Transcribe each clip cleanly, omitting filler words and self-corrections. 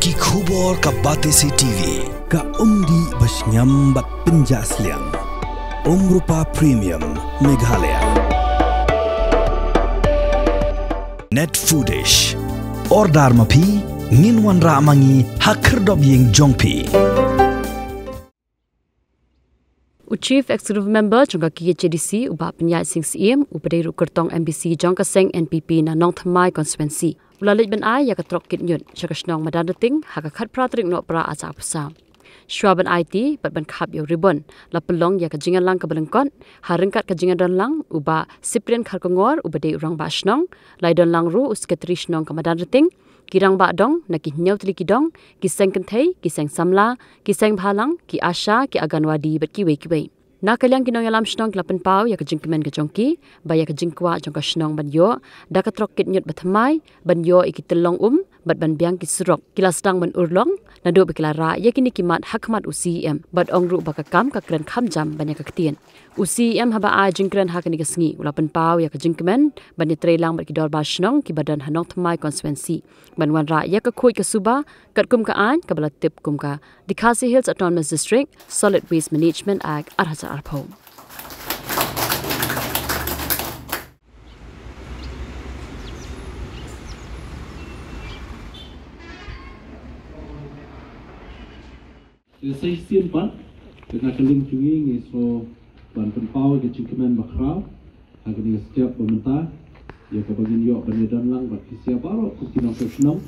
ki khubor ka Batesi TV ka umdi basnyam bat penjaslian Rupa Premium Meghalaya Net Foodish Ordar mapi nginwan ramangi hakerdob ying jongpi Chief Executive Member jangka KHDC uba penyat sing CM upadai rukertong MBC jangka seng NPP na nong thamai konstituensi. Ulalit ben ai ya katrok kit nyut syakasnong madan ting hakakat pratrik no pra aca psa. Shwaban IT bat ban khap yo ribbon la pelong ya kajingan lang kabalengkot harengkat kajingan dan lang uba Cyprian Kharkongor ubadai urang basnong laidon lang ru usketri snong kamadan ting kirang ba dong na ki nyau tli ki dong ki seng kenthei ki seng samla ki seng bhalang ki asha ki aganwadi bat ki wei na kalyang kinong yalam snong klapen pau ya kajing kemen ka jongki ba ya kajing kwa jongka snong ban yo da ka trok kit nyut bathamai ban yo ikitelong bat ban biang ki surok kilasdang ban urlong na do beklara ya kini kimat hakmat UCM bat ongru bakakam ka kren khamjam banyak kaktian UCM haba a jingkren hakani kasngi ulapen pau ya kajing kemen ban ya trelang bat ki dor ba snong ki badan hanong thamai konstituensi ban wan ra ya ka khoi ka suba kat kum ka an ka bala tip kum ka the Khasi Hills Autonomous District Solid Waste Management Act arhaza arpo Saya siap pan, dengan keling cungi ngisro ban penpau ke cingkeman bakrau, agar ni setiap pemerintah, ia kebagian yok penyedan lang bagi siapa lo, kukinong senong,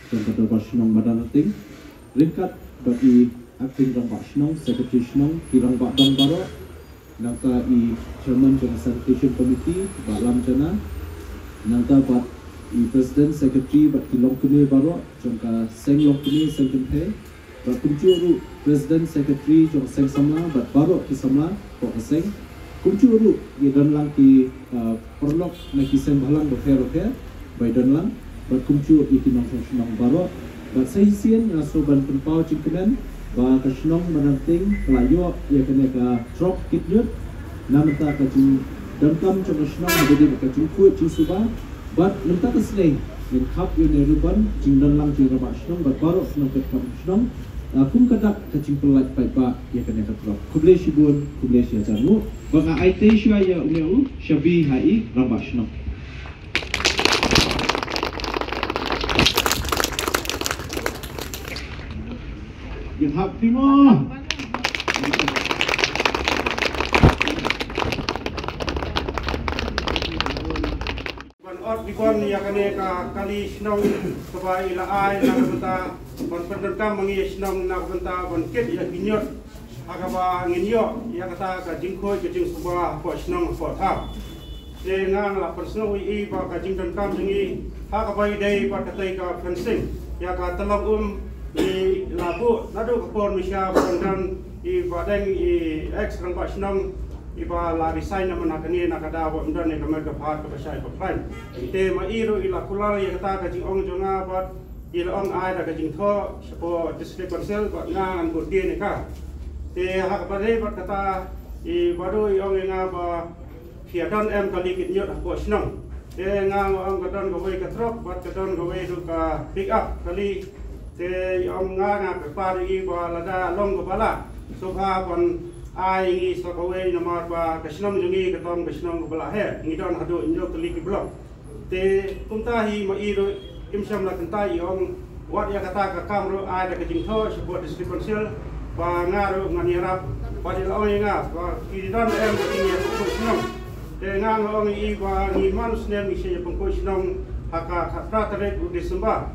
dan pada basenong badan ting, ringkat bagi acting rang basenong, secretary senong, kirang badang baro, nangka i chairman jana sanitation committee, balam jana, nangka bat i president secretary bat kilong kene baro, jangka seng long kene seng kente. Bat kumcuru President Secretary jong seng samla bat baro ki samla ko seng kumcuru ye dan lang ki perlok na ki seng balang do fer bai dan lang bat kumcu i ki nong senong baro bat sahisian na so ban penpau cingkemen ba ka senong mananting kelayo ye kene ka drop kit nyut namta ka jing dan kam jong senong jadi ka jing ku jing suba bat namta ka slay in khap ye ne ruban jing dan lang jing raba senong bat baro senong ka senong kum kadak kacing pelat paipa ya kena katrok kuble shibun kuble shajanu baka IT shwa ya umeu shabi hai rabashno ya happy mo Dikon ya kane ka kali snong sabai la ai na benta bon pendekam mangi snong na benta bon ket ya ginyot agaba nginyo ya kata ka jingko ke jing suba ko snong ko tha te ngang la persno wi ba ka jing dan kam jingi agaba dei ba katai ka fencing ya ka talong i labu nadu ko pon misha bondan i badeng i ex kan ba snong iba la resign na manakani nakada wa undan ne kamar ka phat ka sai ko plan te ma iro ila kulala ya ta ka jing ong jonga bat ila ong ai da ka jing tho sapo district council ba nga an bur ne ka te ha ka bare bat kata I baru ong nga ba fiadan em kali kit nyot ko snong te nga ong ka don go we ka truck bat ka don go we du ka pick up kali te ong nga ka pari ba la da long go bala so ha kon ai ngi so ko we nomor ba kasnom jungi ka tom kasnom bala he ngi don hadu injo kali ki blok te kunta hi ma iro imsam la kunta I ong wat ya kata ka kamro ai da ka jing tho support district council ba ngaro ngani rap ba di lo nga ba ki don em ki ni ko snom te ngang ong I ba ni manus ne mi se pun ko snom haka khatra tare bu Desember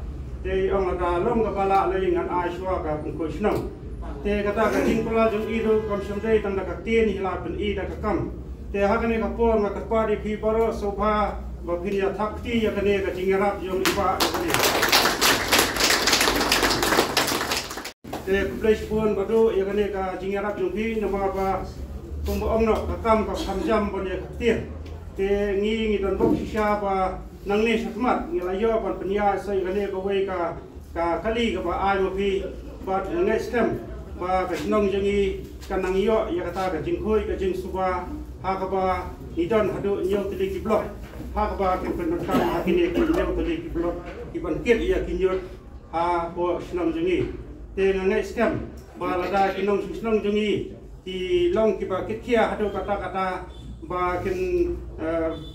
te ong la long ka bala le ngan ai swa ka pun ko snom te kata ka jing pula jung ido kam samdei tanda ka tien hila pen I da ka kam te hakane ka pon ka pari phi baro sobha ba phiria thakti ya kane ka jingarap jong iba kane te kuplais pon bado ya kane ka jingarap jong phi nama ba tumbo ongno ka kam ka khamjam bon ya tien te ngi don bok shisha ba nangne sakmat ngilayo pan penya sai kane ka we ka kali ka ba ai mo phi ba ngai scam ba kasnong jangi kanang yo ya kata ka jingkhoi ka jing suba ha ka ba idon hadu nyong tili ki blok ha ka ba ken pen ka ha kini ki nyong tili ki blok ki ban ket ya ki nyot ha po snong jungi te ngai scam ba lada kinong snong jungi ki long ki ba kitkia hadu kata ba kin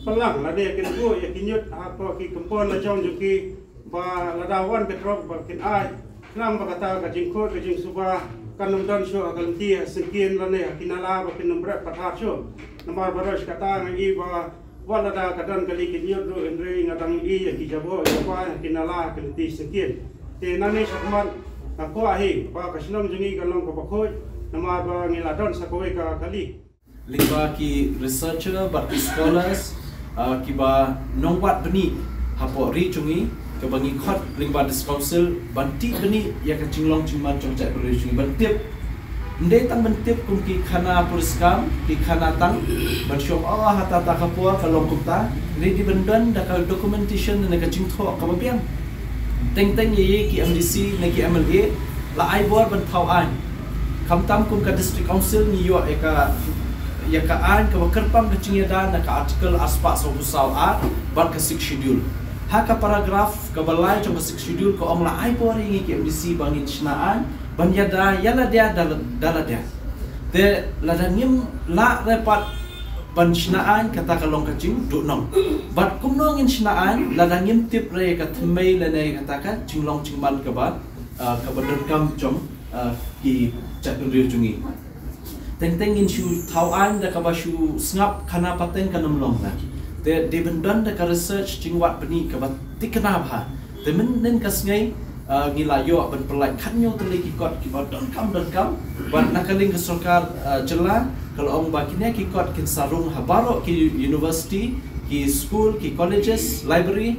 pelang lade kin bu ya kinyut ha po ki kompon la jong jungi ba lada wan petrol ba kin ai nang ba kata ka jingko ka jing suba kanum don sho agal ti sekian lane kinala ba kin berat patha sho nomor baros kata ngai ba wala da kadan kali kinyut doendre ngatang I ya kijabo ya pa kinala kin ti sekian te nane sakman ko ahi ba kasnom jungi kalong ko pakoi nama ba ngiladon sa kowe ka kali lingba ki researcher but ki scholars ki ba nongwat beni hapo ri chungi ke bangi khot lingba dis council banti beni ya ka cinglong cingman chongcai ri chungi bantip ndai tang bantip kum ki khana puriskam ki khana tang ban shom Allah hata ta kapua kalong kupta ri di bendan da ka documentation na ka cingtho ka babiang teng ye ki MDC na ki MLA la ai bor ban thau an kamtam kum ka district council ni yo eka ya ka an ka kerpam ka cingeda na ka article aspa so busal a ban ka 6 schedule ha ka paragraph ka balai trong ka 6 schedule ko ong la ai bor ringi ki MDC bangin chnaan ban yada yala dia dala dia te la dangim la repat ban chnaan kata ka long ka cing du nong bat kum nong in chnaan la dangim tip re ka thmei la nei kata ka cinglong cingman ka ba ka badan kam trong ki cakun rio jungi teng in shu tauan da ka ba shu snap kana paten ka namlong la de bendan da ka research jingwat beni ka ba tikna ba de men nen ka sngai ngilayo ban pelai khanyo tele ki kot ki ba don kam ban nakaling ka sarkar jela kalau ong ba kine ki kot kin sarung habaro ki university ki school ki colleges library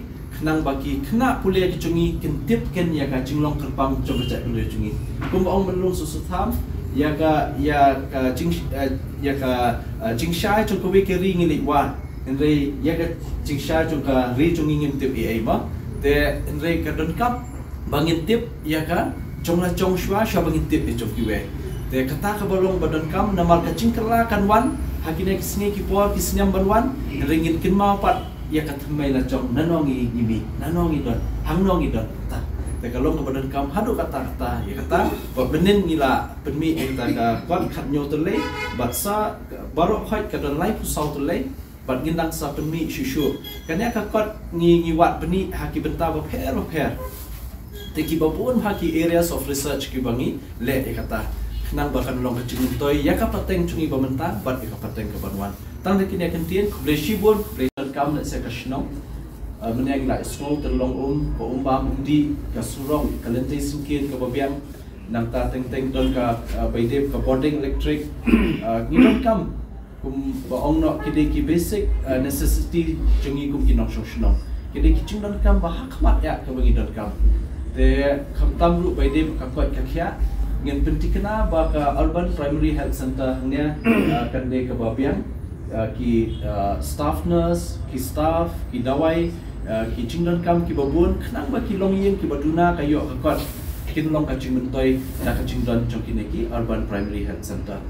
nang bagi kena pulih ke cungi kentip ken ya ka cinglong kerpang coba cak pulih cungi kum ong belum susutam ya ka cingshai cung kowe ke ri ngili wan enre ya ka cingshai cung ka ri cungi ngim tip ai ma te enre ka don kap bangin tip ya ka cong la cong shwa bangin tip e cok kiwe te kata ka bolong badon kam namar ka cingkela kan wan hakine kisngi ki por kisnyam banwan ringin kin ma pat ya kata mai la jong nanongi nimi nanongi don hangnongi don ta te kalong ka badan kam hadu kata ya kata ba benin ngila penmi eta ka kwat khat nyo tele bat sa baro khait ka don lai pu sau tele bat ngindang sa penmi shushu kanya ka kwat ngi wat beni haki benta ba pher te ki ba pun haki areas of research ki bangi le e kata nang bahkan long kecing toy ya ka pateng cungi ba menta bat ka pateng ka banwan tang de kini kentien kuble shibun kam nak saya kasnong menyang la small terlong ko umbam undi ka surong kalente singkin ka babiang nang ta teng don ka baide ka boarding electric ngidon kam kum ba ong no kide ki basic necessity jungi kum kinong shoshnong kide ki chingdon kam ba hakmat ya ka bangidon kam te khamtam ru baide ka kwat ka khya ngin pentikna ba ka urban primary health center nya kande ka babiang ki staff nurse, ki staff, ki dawai, ki cingdan kam, ki babun, kenang ba ki long yin, ki baduna kayo kakot, kin long kacing mentoy na kacingdan trong kineki urban primary health center.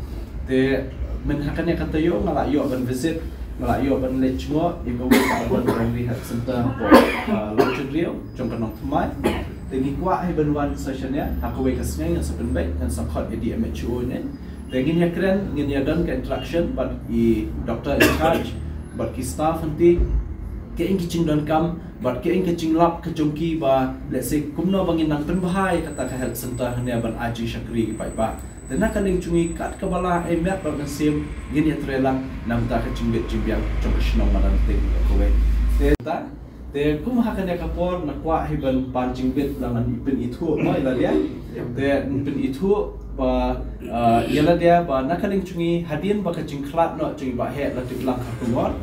Te menhakannya kata yo ngalayo ban visit, ngalayo ban lechmo, ikaw ka urban primary health center po Lochon Rio, trong kanong tumay. Te ngikwa ay banwan sessionnya, hakaway kasngay ng sa penbay, ng sa khot EDMHO ne. Ingin ya keren, ingin ya dan ke interaction, but i doktor in charge, but ki staff nanti, ke ingin cingdan kam, but ke ingin cinglap ke jongki ba, let's say kumno bangin nang penbahai kata ke health center hanya ban aji syakri ki ba. Dan nak kaling cungi kat kebala emet ba sim, ingin ya trelang nam ta ke cingbet cimbiang jong kesnong madan ting kowe. Te te kum hakan ya kapor nakwa hiban pancing bet langan ipin itu mai la dia. Te ipin itu ba yala dia ba nakaling cungi hadian ba kacing klat no cungi ba he la tiblang kakumor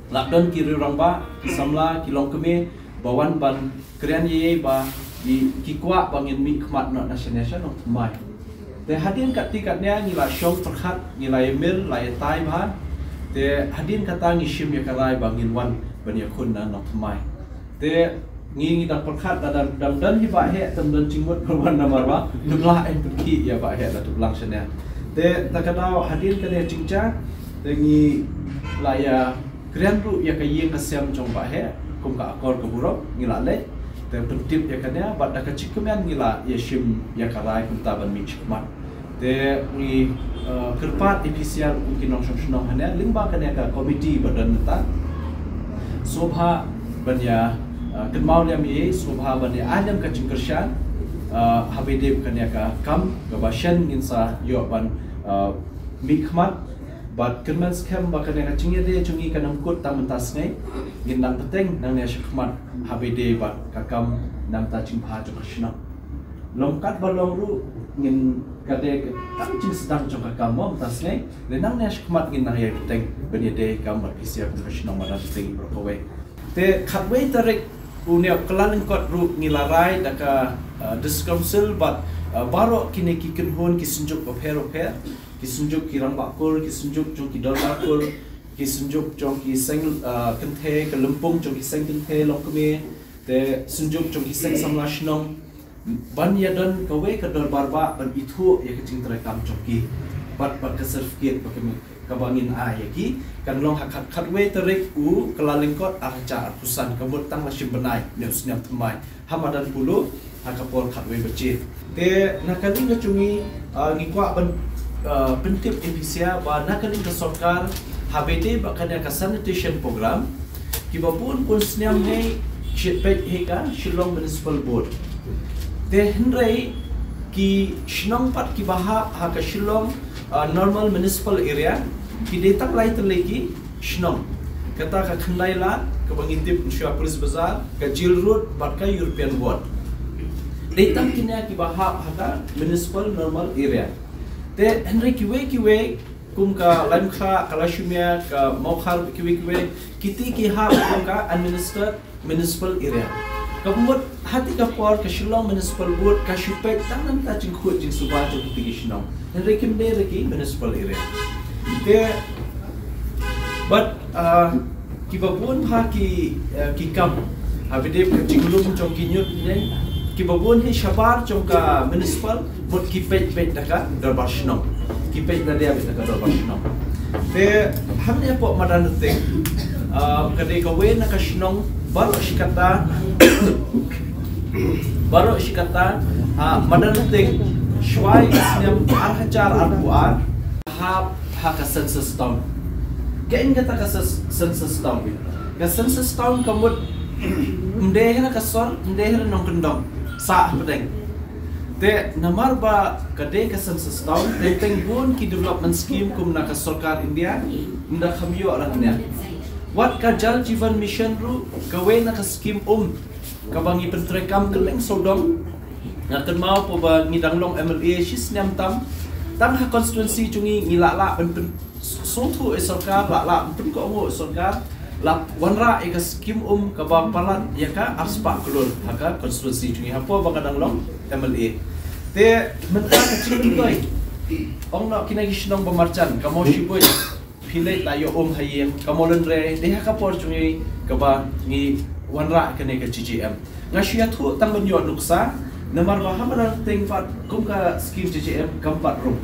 lakdon kiri rang ba kisamla kilong keme bawan ban krian ye ba di kikwa bangin mi khmat no national no mai te hadian kat tikatnya ngila syong terkhat ngila emil la tai ba te hadian kata ngishim ya kalai bangin wan ban yakun na no mai te ngi dak perkhat dan hi ba he tam dan cingmut perwan namar ba nublah en perki ya ba he la tu langsanya te takadau hadir kane cingca te ngi laya krian ru ya kayeng kasem jong ba he kum ka akor ka burok ngi la le te pentip ya kanya bat da kachikumen ngila yeshim ya karai kunta ban mi chikmat te ni kerpat EPCR ukinong shonong hanya limba kanya ka komiti badan ta sobha banya kenmau liam ye sobha banya anyam ka chingkershan habedep kanya ka kam gabashan nginsa yo ban mikmat bat kerman scam bakanya ka chingye de chungi kanam kut tam tas ngai ngin nang peteng nang ne shikmat habede bat kakam nam ta ching pha chu krishna longkat balong ru ngin kade tam ching sedang chu kakam mom tas ngai le nang ne shikmat ngin nang ye peteng benya de kam bat isia krishna mara peteng prokowe te khatwei tarik unia kelan kot ru ngilarai daka discouncil bat baro kine ki kenhon ki sunjuk oper kisunjuk ki rambakul kisunjuk jong ki dolakul kisunjuk jong ki seng kenthe ke lempung jong ki seng kenthe lokme te sunjuk jong ki seng samlashnong ban yadan kawe ke dor barba ban itu ya kecing terekam jong ki bat ke certificate pakai kabangin ya ki kan long hakat khatwe terek u kelalengkot arca arpusan kabut tang lasim benai neus nyam temai hamadan pulu hakapol khatwe becit te nakali ngacungi ngikwa ban pentip EPCR ba nakaling ka sarkar habede bakanya ka sanitation program kibapun pun sniam hai shitpet heka Shillong Municipal Board te hendrai ki shnong pat ki baha ha ka Shillong normal municipal area ki detak lai terleki shnong kata ka khandaila ka bangintip Shua Police Bazaar ka Jill Road bat ka European Ward detak kinya ki baha ha ka municipal normal area te Henry kiwe kum ka laim kha kalashumia ka mokhal kiwe kiti ki ha kum ka administered municipal area kamut hati ka por ka Shillong Municipal Board ka shupet tangan ta jing khut jing suba jo kiti Shillong Henry kim de ki municipal area te but kibabun ha ki kam habide jingulum jong kinyut ne kibabun he shabar jong ka municipal mut kipet daka darbar Shillong kipet na dia daka darbar Shillong te hamne po madan ting kade ka we na ka Shillong baro shikata madan ting shwai isnyam arhajar arbuar ha ka census town kain kata ka census town ka census town kamut mdehra ka sor mdehra nong kendong sa pedeng te namar ba kade ka census town teng bun ki development scheme kum na ka sarkar India nda khamyo aranya wat ka jal jivan mission ru kawe na ka scheme ka bangi pentrekam keleng sodom na kenmau po ba ngidanglong MLA sis nyam tam tang ha constituency chungi ngilala pen sotu e sarkar la pen ko ngo sarkar la wanra e ka scheme ka ba palat ya ka arspa kulur haka constituency chungi hapo ba kadanglong MLA te menta ka ching toy ong na kinagi shnong ba marchan kamo shiboy philai tayo hayem kamolon re de haka por chungi ka ba ngi wanra ka ne ka GGM ngasya thu tang banyo nuksa namar ba hamara ting fat kum ka scheme GGM kampat rum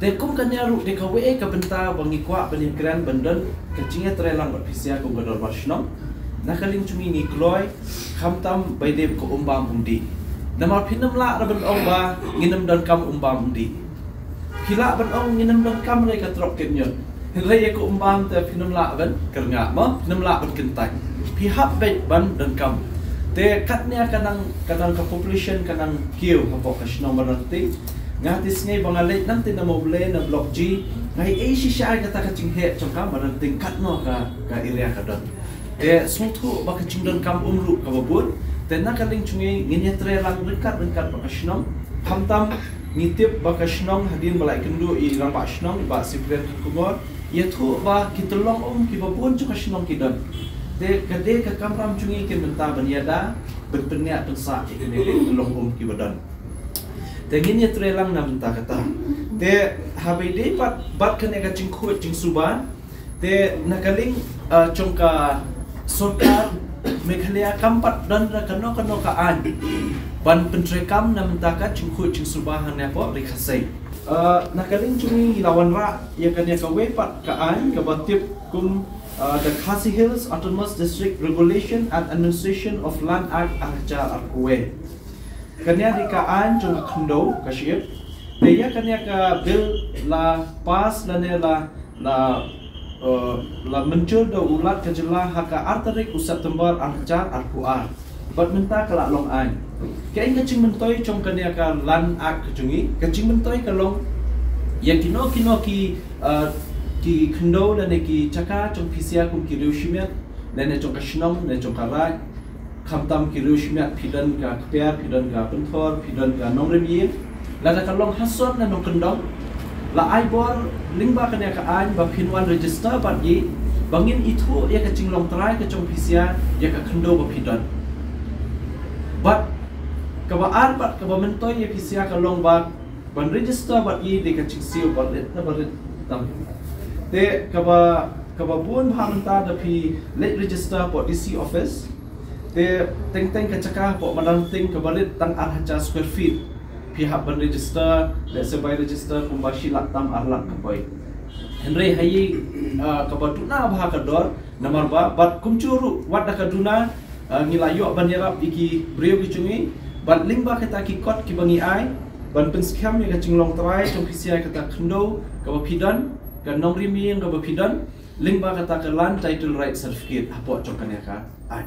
te kum ka nyaru de ka we ka benta bangi kwa bani gran bandan kecingnya trelang bat pisia kum gador barshnong nakaling chungi ni kloy khamtam baide ko umbam undi namar phinam la raban ong ba nginam dan kam umbam undi hila ban ong nginam dan kam re ka trok kenyon re ko umbam te phinam la ban kerngak ma phinam la ban kentai pihak baik ban dan kam te katnya kanang ka population kanang kiu hapo ka shnong barati ngatis ngai bangalit nang tinamobile na block G ngai ai si sha kata ka chinghe chongka barati katno ka area ka don te sutu ba ka chingdon kam umru ka babun te nakaling chungi nginetre lang rekat ba ka shnong hamtam nitip ba ka shnong hadin balai kendu I ramba shnong ba sibren kumor yathu ba kitulong ki babun chu ka shnong kidon de kade ka kamram chungi ke menta baniada berpenya pensa ke ne tulong ki badan te ngin trelang na menta kata te habide bat kane ka chingkhu chingsuba te nakaling chongka sarkar Meghalaya kampat dan kano ka an ban pentrekam na menta ka chingkhu chingsuba hanya po rikhasai nakaling chungi lawan ra ya kanya ka wepat ka an ka batip kum the Khasi Hills Autonomous District Regulation and Administration of Land Act Arhajar Arkuwe. Kanya di kaan jong khndo kaship. Dia kanya ka bill la pas la muncul da ulat kajela haka artarik u September Arhajar Arkuar. Bat menta kala long an. Kaya kacing mentoy jong kanya ka Land Act kajungi. Kacing mentoy kalong yang kino ki khndo dan ki chaka trong pisia kum ki riushimiat dan trong kashnong dan trong karai khamtam ki riushimiat pidan ka kpia pidan ka penthor pidan ka nongremien la da kalong hasot na nong kendong la aibor lingba kanya ka an ba pinwan register ba yi bangin itu ya ka cinglong trai ka trong pisia ya ka khndo ba pidan but ka ba ar ba ka ba mentoy ya pisia kalong ba ban register ba yi de ka cingsiu ba let na ba tam te kaba buon bhamta da phi let register po DC office te teng ka chaka po mananting kabalit tang arhaja square feet phi ban register let's say by register kumbashi laktam arlak kapoy henry hayi kabatuna bha kador namar ba bat kumchuru wat da kaduna ngilayo banirap iki brio ki chungi bat lingba kata ki kot ki bangi ai ban penskam ni ka cinglong trai trong pisia kata khndo ka pidan kan nongri mien ka bapidan lingba kata ka land title right certificate apo chokanya ka ai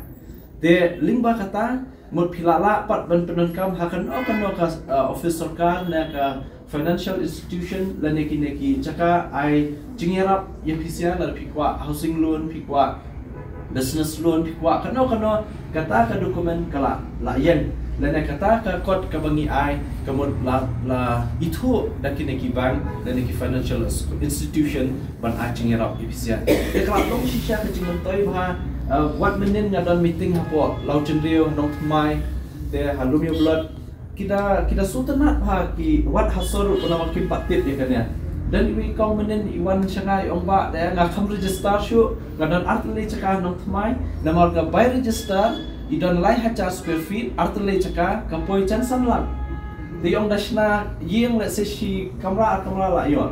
de lingba kata mot philala pat ban penankam hakan kan ka office sarkar na ka financial institution la neki chaka ai jingerap ye pisia la phikwa housing loan phikwa business loan phikwa kan kata ka dokumen kala la yen lana kata ka kot ka bangi ai kamot la itu dakineki bank dan neki financial institution ban acing erap ipisia e kala long shisha ka jingon toy bha wat menen ngadon meeting hapo lau chendrio nong thmai te halum yo blood kita sultanat bha ki wat hasor una makin patit ya kan ya dan wi kong menen iwan shangai ongba da ngakam register shu ngadon artle chaka nong thmai namar ka by register idon lai hacha square feet artle chaka kapoi chan sanlang de yong dashna yeng let's say shi kamera la yo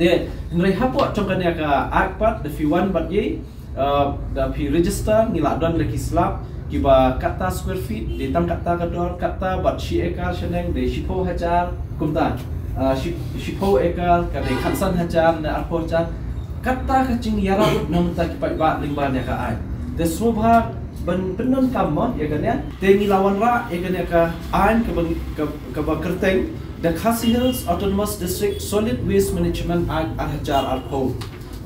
de ngai hapo chongkanya ka akpat the fi1 bat ye da fi register ngila don leki slap kiba kata square feet de tam kata kador kata bat shi ekar sheneng de shipo hajar kumta shipo ekar ka de khansan hajar na arpo chan kata kaching yara nam ta kipai ba lingban ya ka ai de subha ban penon kammo ya kan ya tengi lawan ra ya kan ya ka an ka ba kerteng the Khasi Hills Autonomous District Solid Waste Management Act Arhajar Arpo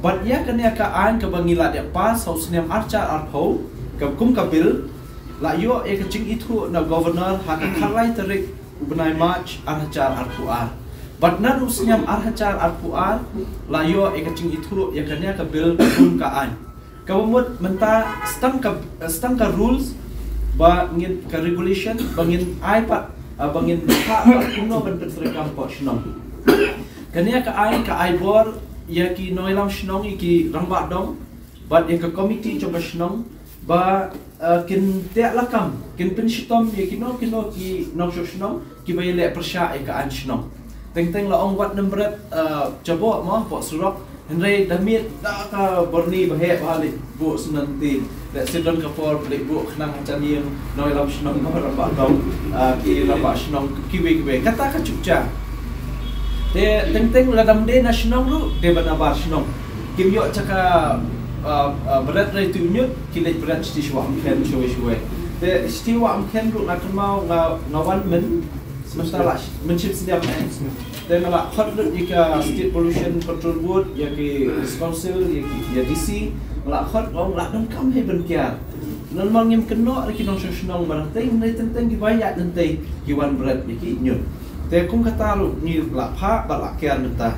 but ya kan ya ka an ka bangila dia pas haus nem archar arpo ka kum ka bil la yo e ka ching itu na governor ha ka khalai tarik ubnai march Arhajar Arpuar but na rusnyam Arhajar Arpuar la yo e ka ching itu ya kan ya ka bil kum ka an Kawamut menta stang ka rules ba ngin ka regulation bangin iPad bangin ha kuno ban petrekam po shnong kania ka ai bor ya ki noilam shnong ki ramba dong ba ya ka committee cho ka shnong ba kin te lakam kin penshitom ya ki no ki no shnong ki ba le persha e ka an shnong teng la ong wat nembret jabo mo po surok Henry damit da ka borni bahe balik bu sunanti da sidon ka for balik bu khnang chaniem noi lam shnong no ramba dong ki ramba shnong kiwe kata ka chukcha te teng la dam de na shnong ru de banabar shnong kim yo chaka berat rai tu nyut ki le berat sti shwa ken shwe te sti wa ken ru na kemau ngawan men semesta lah menship setiap dan malah khotlut jika State Pollution Control Board ya ki council ya DC malah khot long la dong kam he benkiar non mangim keno ki non shnong barang teng nei teng ki bayat nente ki wan berat ki nyut te kum kata lu ni la pha ba la kian nenta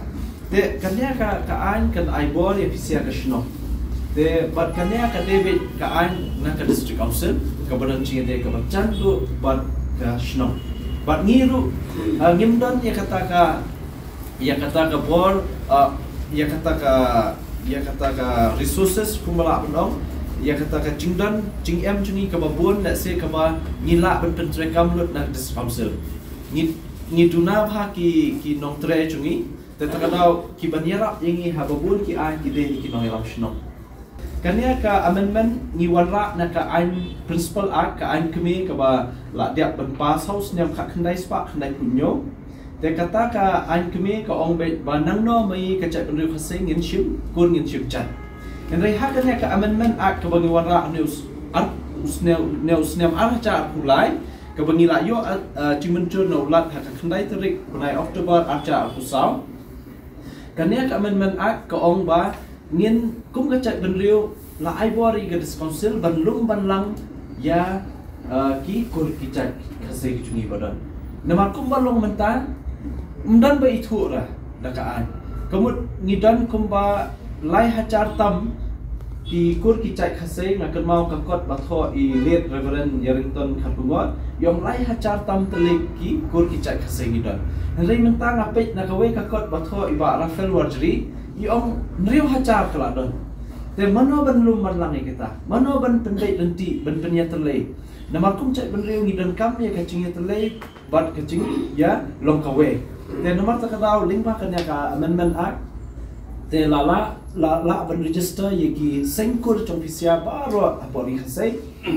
te kanya ka an kan aibor ya pisia ka shnong te bat kanya ka David ka an na ka district council ka badan chi de ka chan tu bat ka shnong bat ngiru ngimdon ya kata ka bor ya kata ka resources kumala pendong ya kata ka cingdan cingem cungi ka babun let's say ka ba ngila ben pentrekam lut na dis council ngi duna bha ki nong tre cungi te takadau ki banyara yengi ha babun ki ai ki de ki nong lam shno Kania ka amendment ni warra na ka ain principal act ka ain kami ka ba la dia ban pass house nyam kha khandai spa khandai punyo te kata ka ain kami ka ong be banang no mai ka chat penriu khasing ngin ship kun ngin ship chat en rai ha kania ka amendment act ka ba ni warra news ar usnel archa pulai ka ba ni la yo chimentur no lat ha khandai tarik bunai October archa pusau kania ka amendment act ka ong ba ngin kum ka chat benriu la ai bori ga council ban lum ban lang ya ki kur ki chat khase ki chungi badan nama kum ba long mentan mdan ba itu ra da ka an kamut ngidan kum ba lai hajar tam ki kur ki chat khase na kan mau ka kot ba tho I late reverend Yarrington Khapungot yom lai hajar tam telik ki kur ki chat khase ngidan rei mentang apet na ka we ka kot ba tho iba Rafael Warjri Iong nriu hajar kala don. Te mano ban lum marlang kita. Mano ban pendai lenti ban penya terlei. Namarkum cak ban riu ngidan kam ya kacing ya terlei bat kacing ya long kawe. Te nomor takadau lingba kanya ka amendment act. Te la ban register ye ki sengkur trong pisia baro apori khasai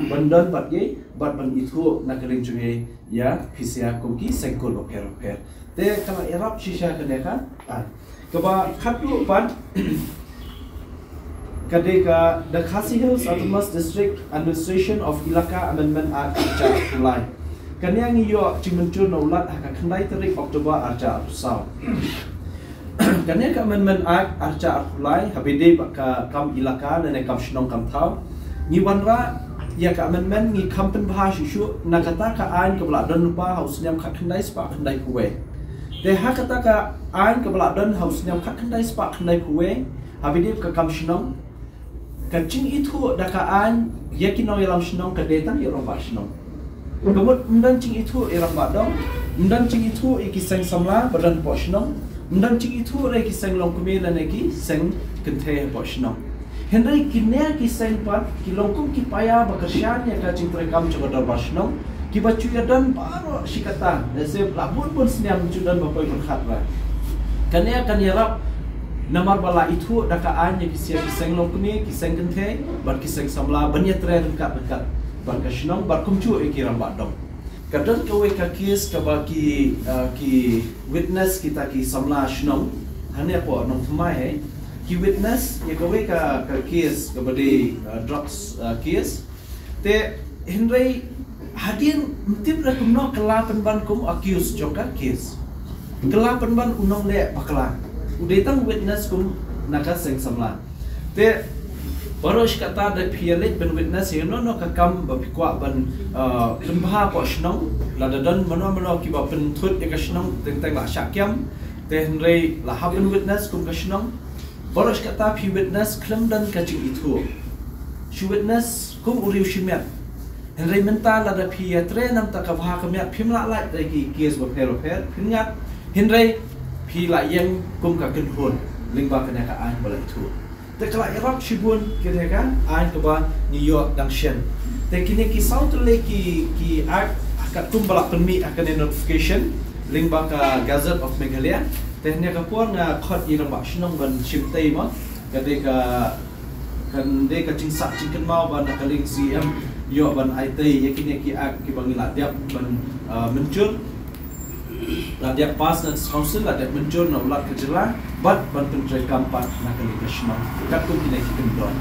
bandon bat ye bat ban itu nagaring chunge ya pisia kumki sengkur oper. Te kala erap shisha kanya ka Kaba khatu pan kadeka the Khasi Hills Autonomous District Administration of Ilaka Amendment Act Archa Pulai. Kanya ngiyo chimentur no lat haka khandai tarik Oktober Archa Pusau. Kanya ka Amendment Act Archa Pulai habide ka kam ilaka nene kam shnong kam thau. Ni wanra ya ka amendment ni kampen bha shishu nakata ka ain ka bla don lupa haus nyam kha khandai spa khandai kuwe. Te hakata ka ain ka bala don house nyam kha khandai spa khandai kuwe habidip ka kam shnong ka ching itu da ka ain yakino yalam shnong ka detan yarom ba shnong kamut mdan ching itu iram ba dong mdan ching itu iki seng samla badan po shnong mdan ching itu re ki seng long kumela ne ki seng kenthe po shnong henry kinne ki seng pat ki longkum ki paya ba kasyan ya ka ching tre kam chogodor ba shnong Kiba cuyadan baru sikatan, nasi labun pun seniam cuyadan bapai berkat lah. Kanya akan yarap namar bala itu dakaan yang kisah kiseng lokmi, kiseng kenthe, bar kiseng samla banyak tren dekat, bar kasinong, bar kumcu ikiram badong. Kadang kawe kakis kabaki ki witness kita ki samla sinong, hanya apa nong thumai ki witness ya kawe kakis kabadi drugs case, te Henry hadir mtip ra kumno kala penban kum accused joka case kala penban unong le bakla udetang witness kum naka seng samla te barosh kata da pialet ben witness no ka kam ba pikwa ban lembha ko snong la dadan mano ki ba pen thut e ka snong teng la syakyam te henry la haben witness kum ka snong barosh kata pi witness klem dan ka jing itu shi witness kum uriu shimet Henry mental ada pia tre nam tak kah kemiat pimla lai lagi kes berper pingat Henry pila yang kum ka kenhun lingba kena ka an bala itu te kala irap shibun kene ka an ka ba New York dang shen te kini ki south lake ki act ka kum bala permi akan notification lingba ka Gazette of Meghalaya te nya ka por nga khot irang ba shnong ban shimtai ma kade ka kan de ka chingsak chingken mau ban kaling CM yo ban aitai yakin ki ak ki bangila dia ban muncul la dia pas na council la dia muncul na ulat kejela bat ban pentrai kampat na kali kasma kat ku kini ki kendon